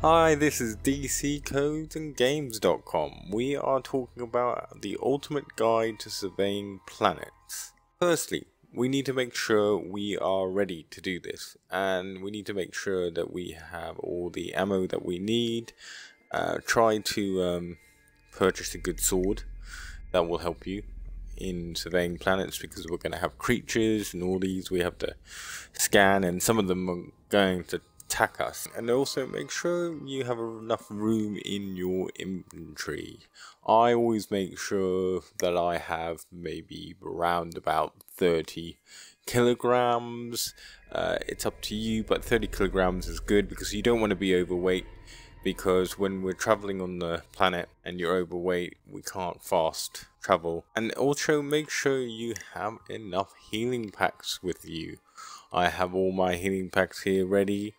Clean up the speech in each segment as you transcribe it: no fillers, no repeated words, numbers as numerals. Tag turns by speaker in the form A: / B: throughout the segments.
A: Hi, this is DCCodesandGames.com. We are talking about the ultimate guide to surveying planets. Firstly, we need to make sure we are ready to do this, and we need to make sure that we have all the ammo that we need. Try to purchase a good sword that will help you in surveying planets, because we're going to have creatures and all these we have to scan, and some of them are going to attack us. And also make sure you have enough room in your inventory. I always make sure that I have maybe around about 30 kilograms. It's up to you, but 30 kilograms is good because you don't want to be overweight, because when we're traveling on the planet and you're overweight, we can't fast travel. And also make sure you have enough healing packs with you. I have all my healing packs here ready.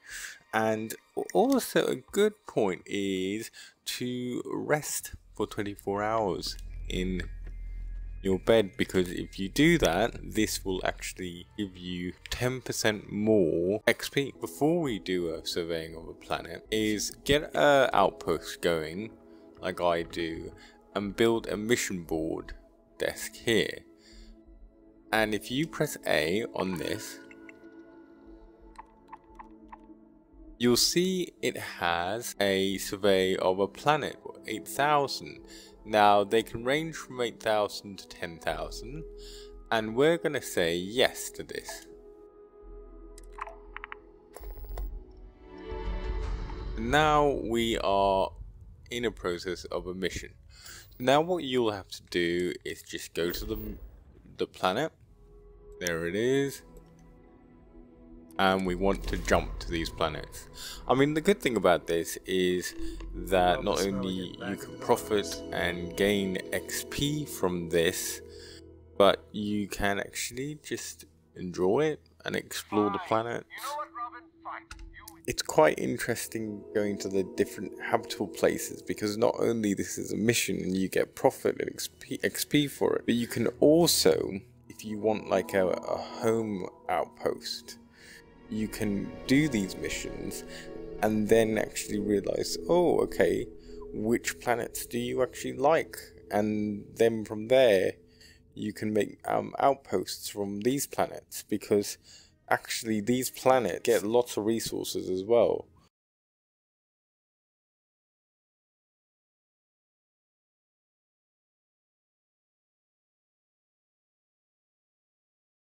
A: And also a good point is to rest for 24 hours in your bed, because if you do that, this will actually give you 10% more XP. Before we do a surveying of a planet, is get an outpost going like I do and build a mission board desk here. And if you press A on this, you'll see it has a survey of a planet, 8,000. Now they can range from 8,000 to 10,000, and we're going to say yes to this. Now we are in a process of a mission. Now what you'll have to do is just go to the planet. There it is. And we want to jump to these planets. I mean, the good thing about this is that not only you can profit and gain XP from this, but you can actually just enjoy it and explore the planet. It's quite interesting going to the different habitable places, because not only this is a mission and you get profit and XP for it, but you can also, if you want like a home outpost, you can do these missions and then actually realize, oh, okay, which planets do you actually like? And then from there, you can make outposts from these planets, because actually these planets get lots of resources as well.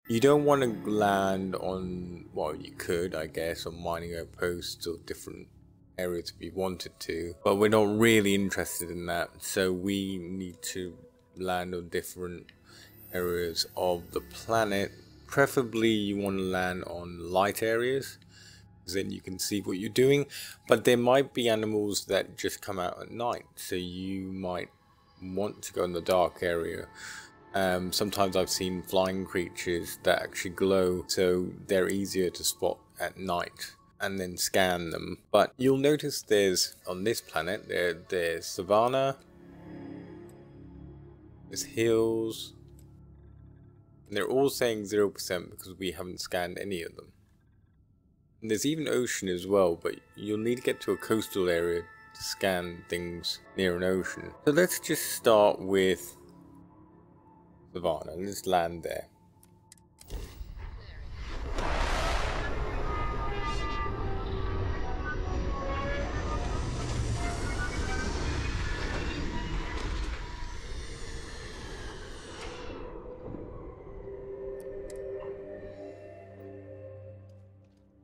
A: You don't want to land on, well, you could, I guess, on mining outposts or different areas if you wanted to, but we're not really interested in that, so we need to land on different areas of the planet. Preferably you want to land on light areas, because then you can see what you're doing, but there might be animals that just come out at night, so you might want to go in the dark area. Sometimes I've seen flying creatures that actually glow, so they're easier to spot at night and then scan them. But you'll notice there's, on this planet, there's savanna, there's hills, and they're all saying 0% because we haven't scanned any of them. And there's even ocean as well, but you'll need to get to a coastal area to scan things near an ocean. So let's just start with savanna. Let's land there.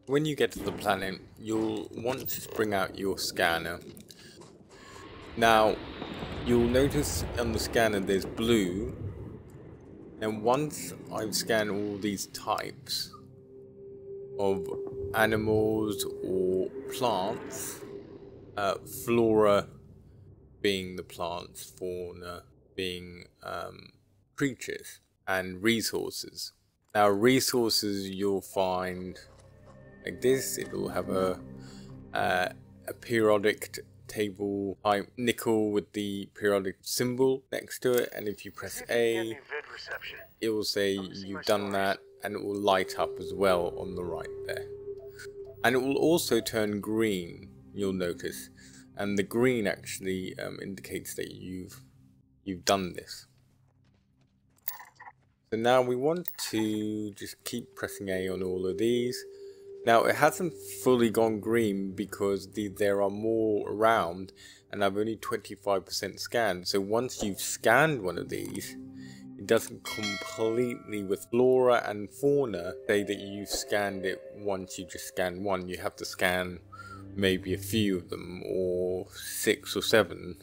A: When you get to the planet, you'll want to bring out your scanner. Now, you'll notice on the scanner there's blue. And once I've scanned all these types of animals or plants, flora being the plants, fauna being creatures, and resources. Now resources you'll find like this. It'll have a periodic table type nickel with the periodic symbol next to it, and if you press A, it will say you've done that, and it will light up as well on the right there. And it will also turn green you'll notice, and the green actually indicates that you've done this. So now we want to just keep pressing A on all of these. Now it hasn't fully gone green because there are more around, and I've only 25% scanned. So once you've scanned one of these, it doesn't completely, with flora and fauna, say that you've scanned it once you just scanned one. You have to scan maybe a few of them, or 6 or 7,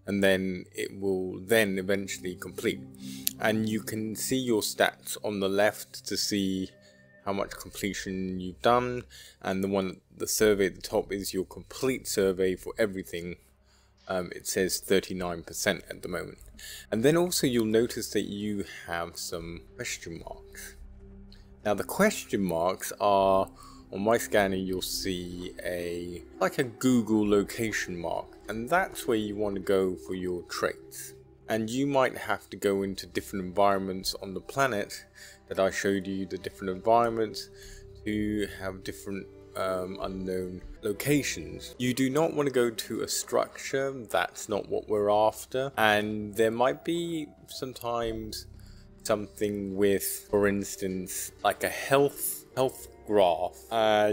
A: and then it will then eventually complete. And you can see your stats on the left to see how much completion you've done, and the survey at the top is your complete survey for everything. It says 39% at the moment. And then also you'll notice that you have some question marks. Now the question marks are, on my scanner you'll see like a Google location mark, and that's where you want to go for your traits. And you might have to go into different environments on the planet that I showed you, the different environments, to have different unknown locations. You do not want to go to a structure, that's not what we're after. And there might be sometimes something with, for instance, like a health graph.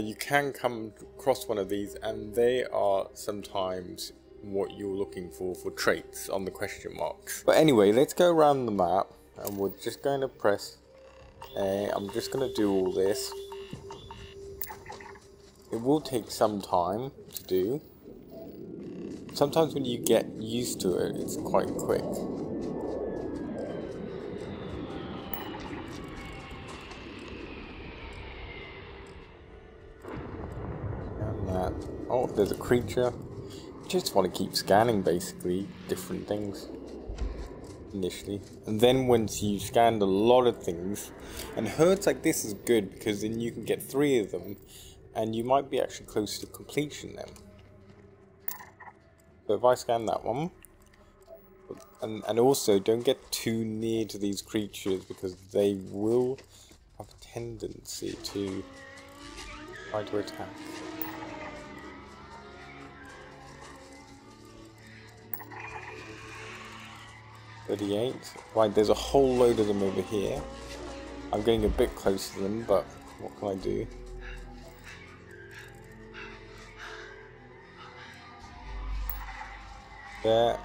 A: You can come across one of these, and they are sometimes what you're looking for traits on the question marks. But anyway, let's go around the map, and we're just going to press A. I'm just going to do all this. It will take some time to do. Sometimes when you get used to it, it's quite quick. And that. Oh, there's a creature. Just want to keep scanning, basically, different things initially. And then once you've scanned a lot of things, and herds like this is good because then you can get 3 of them, and you might be actually close to completion then. So if I scan that one, and also don't get too near to these creatures because they will have a tendency to try to attack. $38. Right, there's a whole load of them over here. I'm getting a bit close to them, but what can I do? There.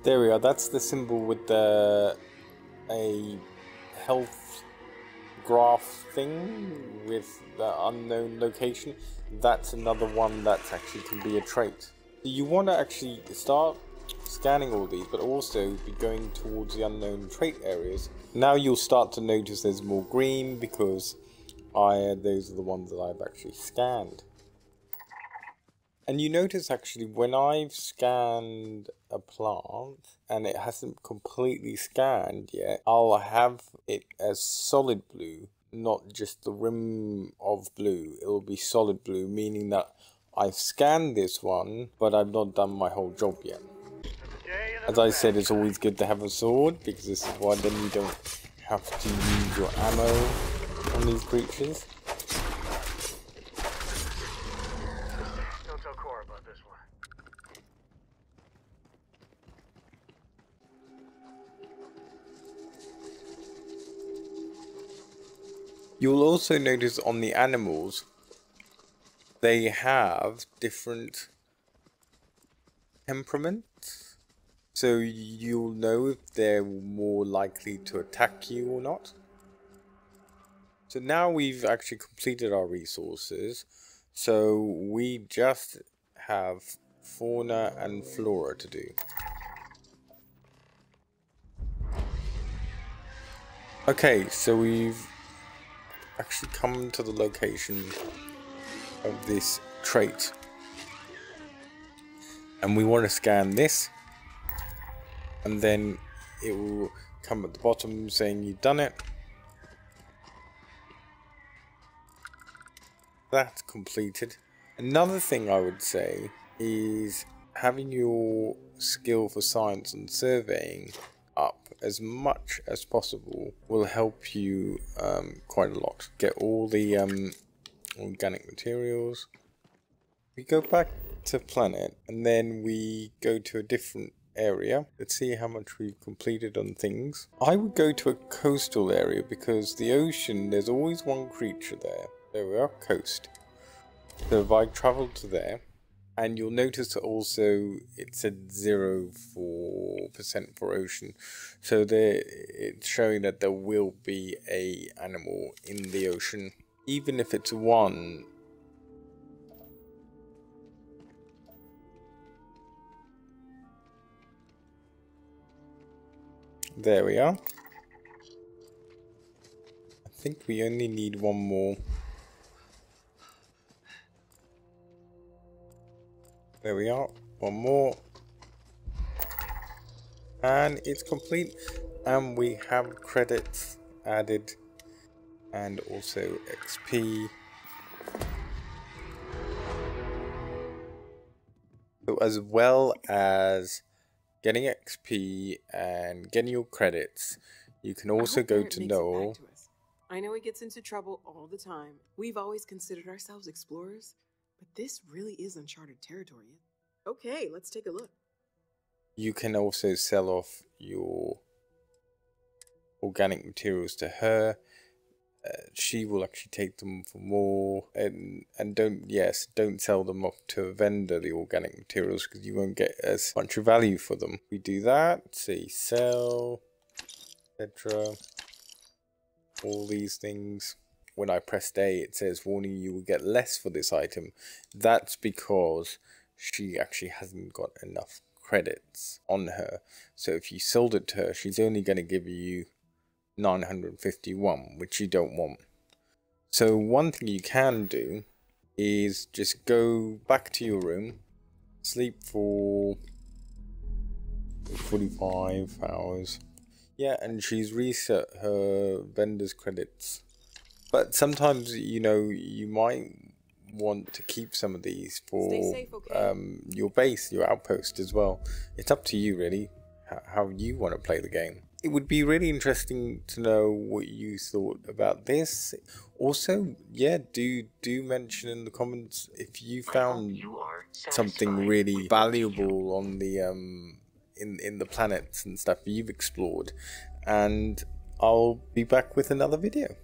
A: There we are. That's the symbol with a health graph thing with the unknown location. That's another one that actually can be a trait. You want to actually start scanning all these, but also be going towards the unknown trait areas. Now you'll start to notice there's more green because those are the ones that I've actually scanned. And you notice actually when I've scanned a plant and it hasn't completely scanned yet, I'll have it as solid blue, not just the rim of blue. It'll be solid blue, meaning that I've scanned this one, but I've not done my whole job yet. As I said, it's always good to have a sword, because this is why then you don't have to use your ammo on these creatures.
B: Don't tell Cora about this one.
A: You'll also notice on the animals, they have different temperaments. So you'll know if they're more likely to attack you or not. So now we've actually completed our resources. So we just have fauna and flora to do. Okay, so we've actually come to the location of this trait. And we want to scan this. And then it will come at the bottom saying you've done it. That's completed. Another thing I would say is having your skill for science and surveying up as much as possible will help you quite a lot. Get all the organic materials. We go back to planet and then we go to a different area. Let's see how much we've completed on things. I would go to a coastal area because the ocean, there's always one creature there. There we are, coast. So if I travel to there, and you'll notice also it said 0% for ocean. So there, it's showing that there will be a animal in the ocean. Even if it's one, there we are. I think we only need one more. There we are, one more. And it's complete. And we have credits added and also XP. So as well as getting XP and getting your credits, you can also go to Noel.
C: I know he gets into trouble all the time. We've always considered ourselves explorers, but this really is uncharted territory. Okay, let's take a look.
A: You can also sell off your organic materials to her. She will actually take them for more, and don't sell them off to a vendor, the organic materials, because you won't get as much value for them. We do that, see, sell, etc. All these things. When I pressed A, it says warning, you will get less for this item. That's because she actually hasn't got enough credits on her. So if you sold it to her, she's only going to give you 951, which you don't want. So one thing you can do is just go back to your room, sleep for 45 hours. Yeah, and she's reset her vendor's credits. But sometimes, you know, you might want to keep some of these for
C: safe, okay?
A: your base, your outpost as well. It's up to you really how you want to play the game. It would be really interesting to know what you thought about this. Also, yeah, do mention in the comments if you found something really valuable on the in the planets and stuff you've explored, and I'll be back with another video.